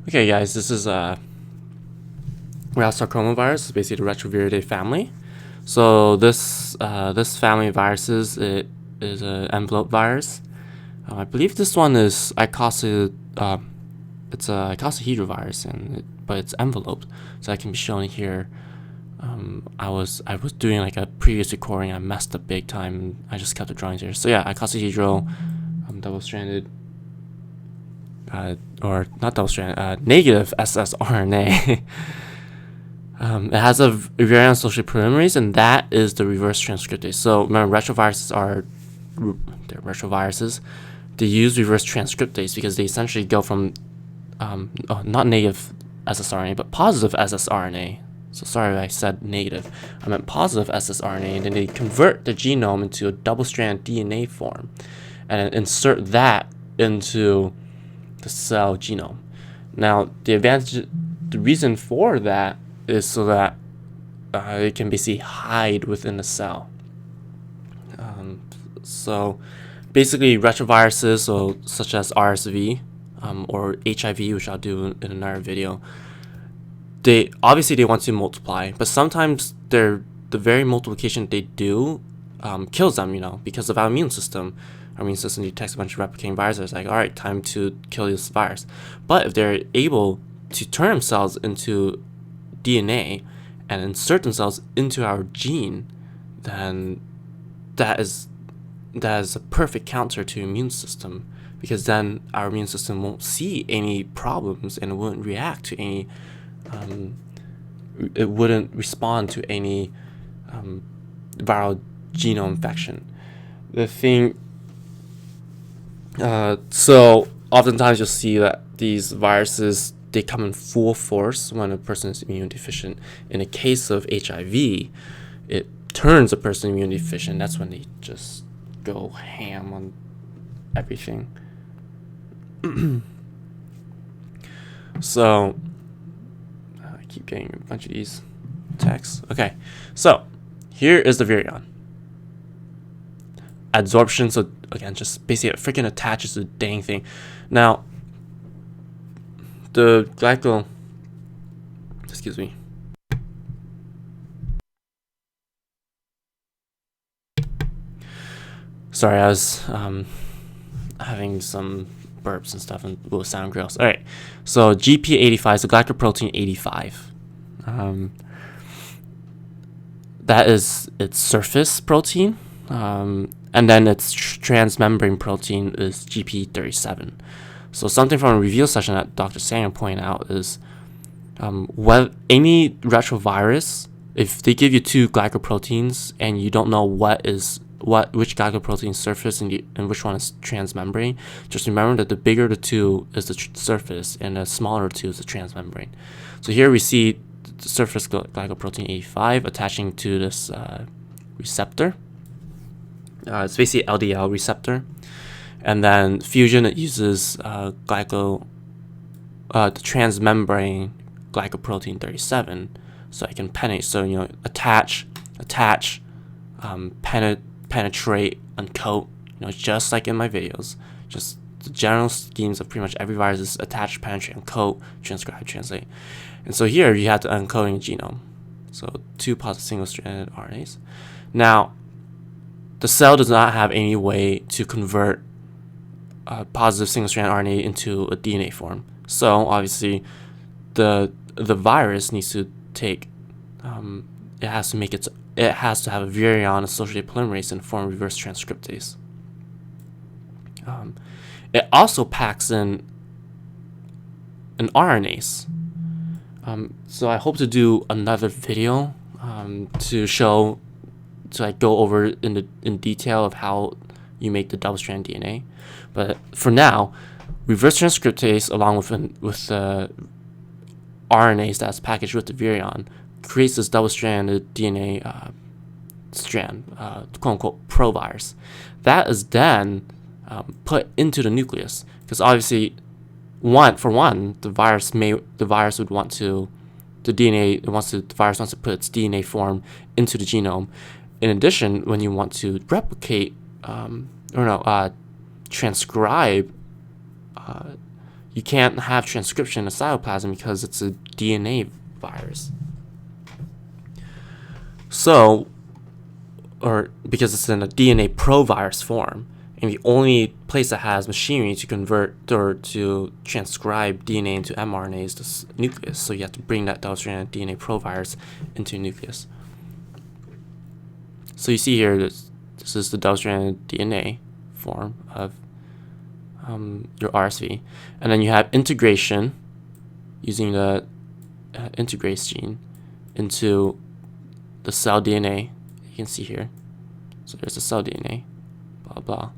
Okay, guys, this is sarcoma virus. It's basically the Retroviridae family. So this family of viruses, it is an envelope virus. I believe this one is it's a icosahedrovirus, but it's enveloped, so that can be shown here. I was doing like a previous recording. I messed up big time. I just kept the drawings here. So yeah, icosahedral, double-stranded. Or not double-stranded, negative ssRNA. It has a variant associated polymerase, and that is the reverse transcriptase. So remember, they're retroviruses. They use reverse transcriptase because they essentially go from not negative ssRNA, but positive ssRNA. So sorry I said negative. I meant positive ssRNA, and then they convert the genome into a double-strand DNA form, and insert that into the cell genome. Now, the reason for that is so that it can basically hide within the cell. So basically, retroviruses, such as RSV or HIV, which I'll do in another video, they obviously want to multiply, but sometimes the very multiplication they do kills them, because of our immune system. Our immune system detects a bunch of replicating viruses. It's like, all right, time to kill this virus. But if they're able to turn themselves into DNA and insert themselves into our gene, then that is a perfect counter to immune system, because then our immune system won't see any problems and it wouldn't react to any it wouldn't respond to any viral genome infection. The thing so oftentimes you'll see that these viruses, they come in full force when a person is immune deficient. In the case of HIV, it turns a person immune deficient. That's when they just go ham on everything. So I keep getting a bunch of these texts. Okay, so here is the virion. Adsorption, so again, just basically it freaking attaches to the dang thing. Now, the excuse me. Sorry, I was having some burps and stuff and it will sound gross. All right, so GP85 is the glycoprotein 85. That is its surface protein. And then its transmembrane protein is GP37. So something from a review session that Dr. Sanger pointed out is any retrovirus, if they give you two glycoproteins and you don't know which glycoprotein surface and which one is transmembrane, just remember that the bigger the two is the surface and the smaller two is the transmembrane. So here we see the surface glycoprotein 85 attaching to this receptor. It's basically LDL receptor, and then fusion, it uses the transmembrane glycoprotein 37, so I can penetrate. So attach, penetrate, uncoat. Just like in my videos, just the general schemes of pretty much every virus is attach, penetrate, uncoat, transcribe, translate. And so here you have the uncoding genome. So 2 positive single-stranded RNAs. Now, the cell does not have any way to convert a positive single-stranded RNA into a DNA form. So obviously, the virus needs to take it has to have a virion associated polymerase and form reverse transcriptase. It also packs in an RNase. So I hope to do another video to go over in detail of how you make the double-strand DNA. But for now, reverse transcriptase along with the RNase that's packaged with the virion creates this double-stranded DNA strand, quote-unquote provirus. That is then put into the nucleus, because obviously, the virus would want to the virus wants to put its DNA form into the genome. In addition, when you want to replicate transcribe, you can't have transcription in cytoplasm because it's a DNA virus. So, or because it's in a DNA provirus form, and the only place that has machinery to convert or to transcribe DNA into mRNA is the nucleus. So you have to bring that double-stranded DNA provirus into a nucleus. So you see here, this is the double-stranded DNA form of your RSV, and then you have integration using the integrase gene into the cell DNA. You can see here. So there's the cell DNA, blah blah.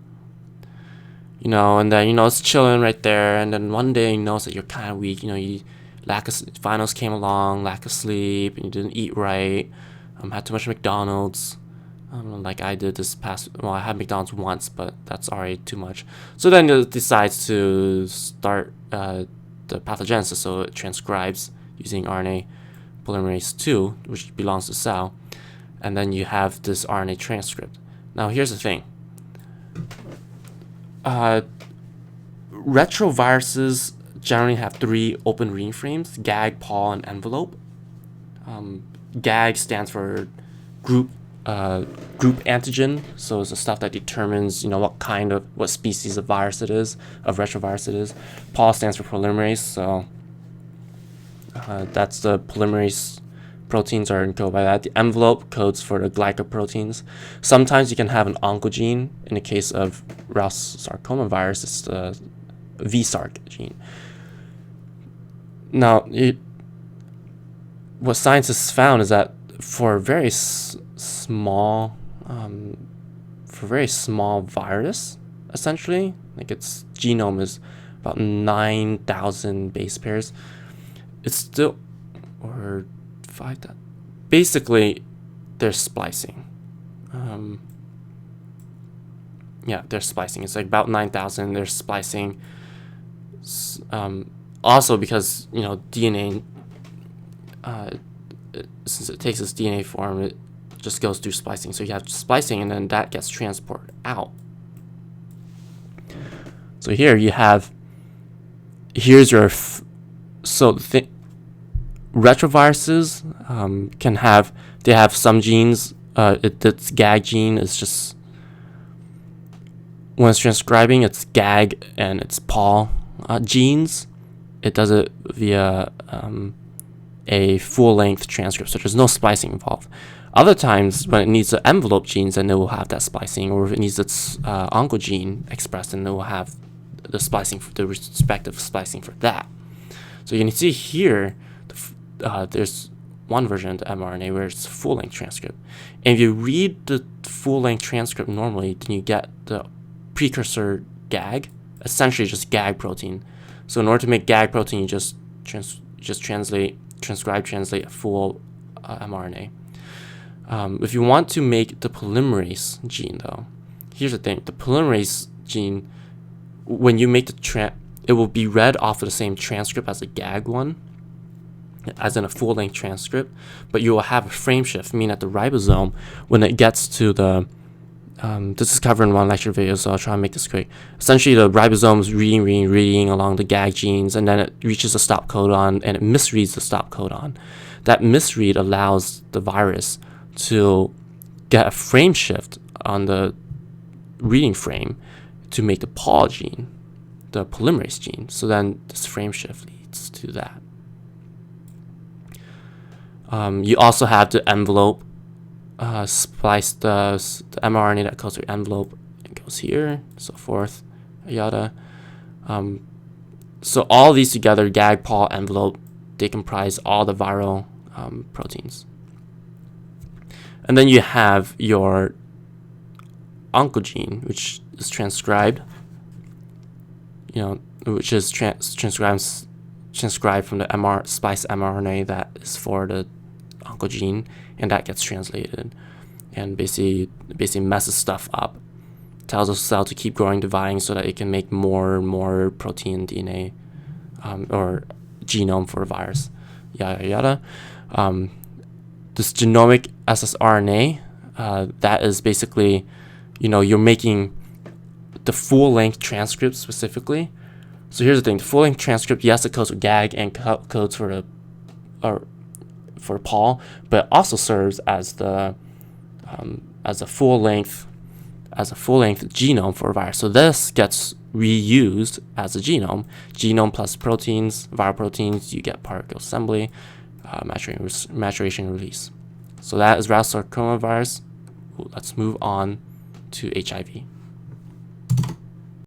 And then it's chilling right there, and then one day you notice that you're kind of weak. Finals came along, lack of sleep, and you didn't eat right. Had too much McDonald's. Like I did this past. Well, I had McDonald's once, but that's already too much. So then it decides to start the pathogenesis. So it transcribes using RNA polymerase 2, which belongs to cell, and then you have this RNA transcript. Now here's the thing. Retroviruses generally have 3 open reading frames: GAG, PAL, and envelope. GAG stands for group antigen, so it's the stuff that determines what species of virus it is, of retrovirus it is. PAL stands for polymerase, so that's the polymerase proteins are encoded by that. The envelope codes for the glycoproteins. Sometimes you can have an oncogene. In the case of Rous sarcoma virus, it's the VSARC gene. Now, what scientists found is that for very small virus, essentially, like its genome is about 9,000 base pairs, it's still, or 5,000. Basically, they're splicing. They're splicing. It's like about 9,000. They're splicing. Also, because DNA, since it takes its DNA form, it just goes through splicing. So you have splicing, and then that gets transported out. So here you have. Here's your. Retroviruses they have some genes. Its GAG gene is just, when it's transcribing its GAG and its PAL genes, it does it via a full-length transcript, so there's no splicing involved. Other times, when it needs the envelope genes, then it will have that splicing, or if it needs its oncogene expressed, then it will have the splicing, the respective splicing for that. So you can see here, there's one version of the mRNA where it's a full-length transcript. And if you read the full-length transcript normally, then you get the precursor GAG, essentially just GAG protein. So in order to make GAG protein, you just translate a full mRNA. If you want to make the polymerase gene, though, here's the thing: the polymerase gene, when you make it will be read off of the same transcript as the GAG one, as in a full-length transcript, but you will have a frame shift, meaning that the ribosome, when it gets to the this is covered in one lecture video, so I'll try and make this quick. Essentially, the ribosome is reading along the GAG genes, and then it reaches the stop codon, and it misreads the stop codon. That misread allows the virus to get a frame shift on the reading frame to make the PAL gene, the polymerase gene. So then this frame shift leads to that. You also have the envelope. Splice the mRNA that goes through envelope and goes here, so forth, yada. So all these together, GAG, PAL, envelope, they comprise all the viral proteins. And then you have your oncogene, which is transcribed, which is transcribed from the splice mRNA that is for the oncogene, and that gets translated and basically messes stuff up, tells the cell to keep growing, dividing, so that it can make more and more protein, DNA, or genome for a virus, yada yada. This genomic ssRNA, that is basically, you're making the full-length transcript specifically So here's the thing: the full-length transcript, yes, it codes for GAG and codes for the for Paul, but it also serves as the full-length genome for a virus. So this gets reused as a genome plus proteins, viral proteins. You get particle assembly, maturation release. So that is rat sarcoma virus. Let's move on to HIV.